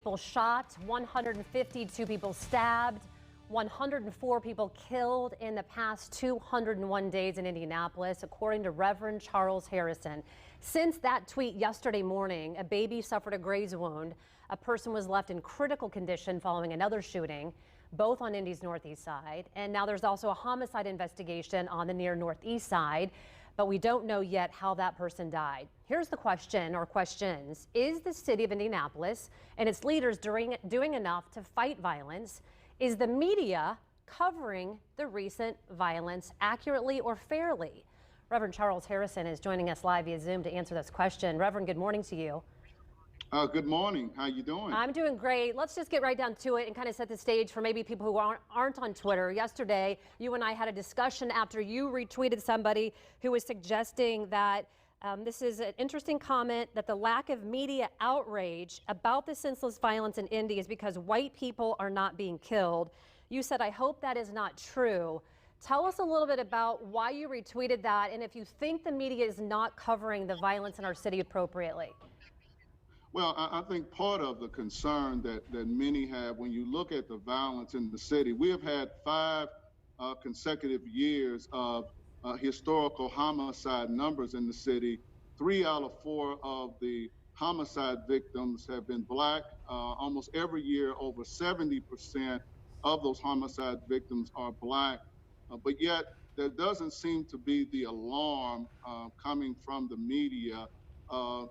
People shot, 152 people stabbed, 104 people killed in the past 201 days in Indianapolis, according to Reverend Charles Harrison. Since that tweet yesterday morning, a baby suffered a graze wound. A person was left in critical condition following another shooting, both on Indy's northeast side. And now there's also a homicide investigation on the near northeast side, but we don't know yet how that person died. Here's the question, or questions. Is the city of Indianapolis and its leaders doing enough to fight violence? Is the media covering the recent violence accurately or fairly? Reverend Charles Harrison is joining us live via Zoom to answer this question. Reverend, good morning to you. Good morning. How you doing? I'm doing great. Let's just get right down to it and kind of set the stage for maybe people who aren't on Twitter. Yesterday, you and I had a discussion after you retweeted somebody who was suggesting that this is an interesting comment, that the lack of media outrage about the senseless violence in Indy is because white people are not being killed. You said, I hope that is not true. Tell us a little bit about why you retweeted that and if you think the media is not covering the violence in our city appropriately. Well, I think part of the concern that many have when you look at the violence in the city, we have had 5 consecutive years of historical homicide numbers in the city. 3 out of 4 of the homicide victims have been Black. Almost every year, over 70% of those homicide victims are Black. But yet, there doesn't seem to be the alarm coming from the media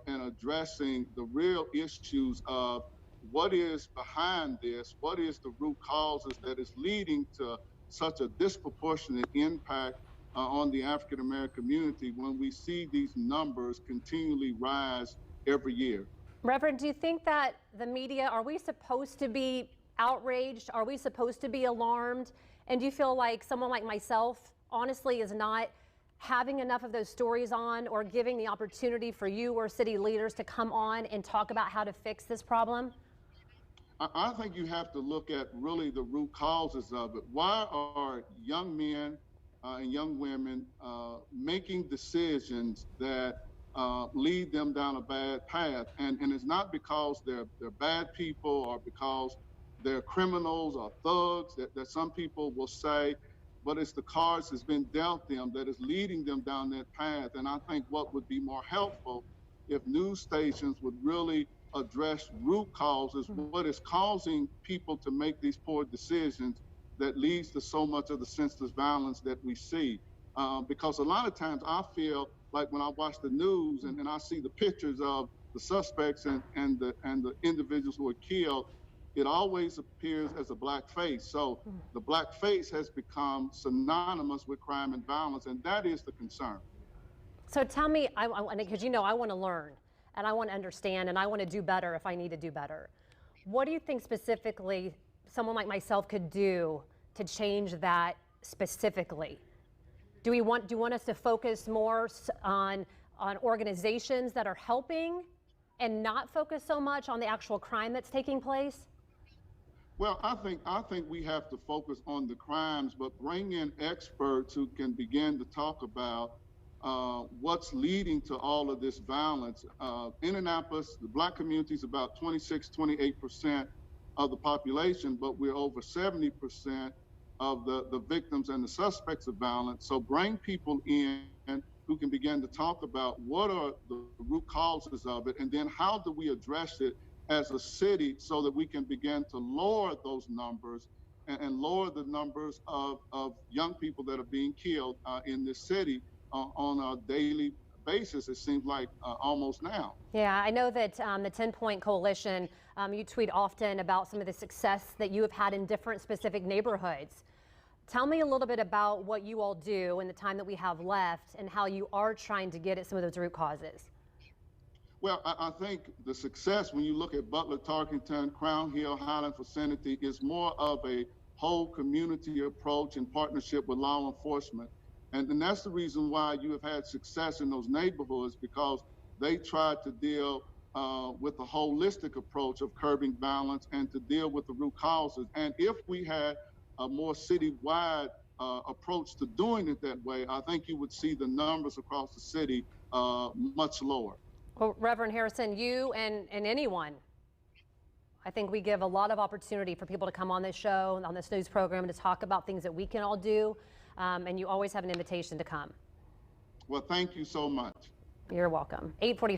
and addressing the real issues of what is behind this, what is the root causes that is leading to such a disproportionate impact on the African American community when we see these numbers continually rise every year. Reverend, do you think that the media, are we supposed to be outraged? Are we supposed to be alarmed? And do you feel like someone like myself honestly is not having enough of those stories on, or giving the opportunity for you or city leaders to come on and talk about how to fix this problem? I think you have to look at really the root causes of it. Why are young men and young women making decisions that lead them down a bad path? And it's not because they're bad people or because they're criminals or thugs that some people will say, but it's the cards that's been dealt them that is leading them down that path. And I think what would be more helpful if news stations would really address root causes, what is causing people to make these poor decisions that leads to so much of the senseless violence that we see. Because a lot of times I feel like when I watch the news and I see the pictures of the suspects and the individuals who are killed, it always appears as a Black face. So the Black face has become synonymous with crime and violence, and that is the concern. So tell me, because you know I want to learn and I want to understand and I want to do better if I need to do better. What do you think specifically someone like myself could do to change that specifically? Do you want us to focus more on organizations that are helping and not focus so much on the actual crime that's taking place? Well, I think we have to focus on the crimes, but bring in experts who can begin to talk about what's leading to all of this violence. Indianapolis, the Black community is about 28% of the population, but we're over 70% of the victims and the suspects of violence. So bring people in who can begin to talk about what are the root causes of it, and then how do we address it as a city so that we can begin to lower those numbers and lower the numbers of young people that are being killed in this city on a daily basis, it seems like almost now. Yeah, I know that the 10-Point Coalition, you tweet often about some of the success that you have had in different specific neighborhoods. Tell me a little bit about what you all do in the time that we have left and how you are trying to get at some of those root causes. Well, I think the success, when you look at Butler, Tarkington, Crown Hill, Highland Vicinity, is more of a whole community approach in partnership with law enforcement. And that's the reason why you have had success in those neighborhoods, because they tried to deal with a holistic approach of curbing violence and to deal with the root causes. And if we had a more citywide approach to doing it that way, I think you would see the numbers across the city much lower. Well, Reverend Harrison, you and anyone I think we give a lot of opportunity for people to come on this show, on this news program, to talk about things that we can all do. And you always have an invitation to come. Well, thank you so much. You're welcome. 8:45.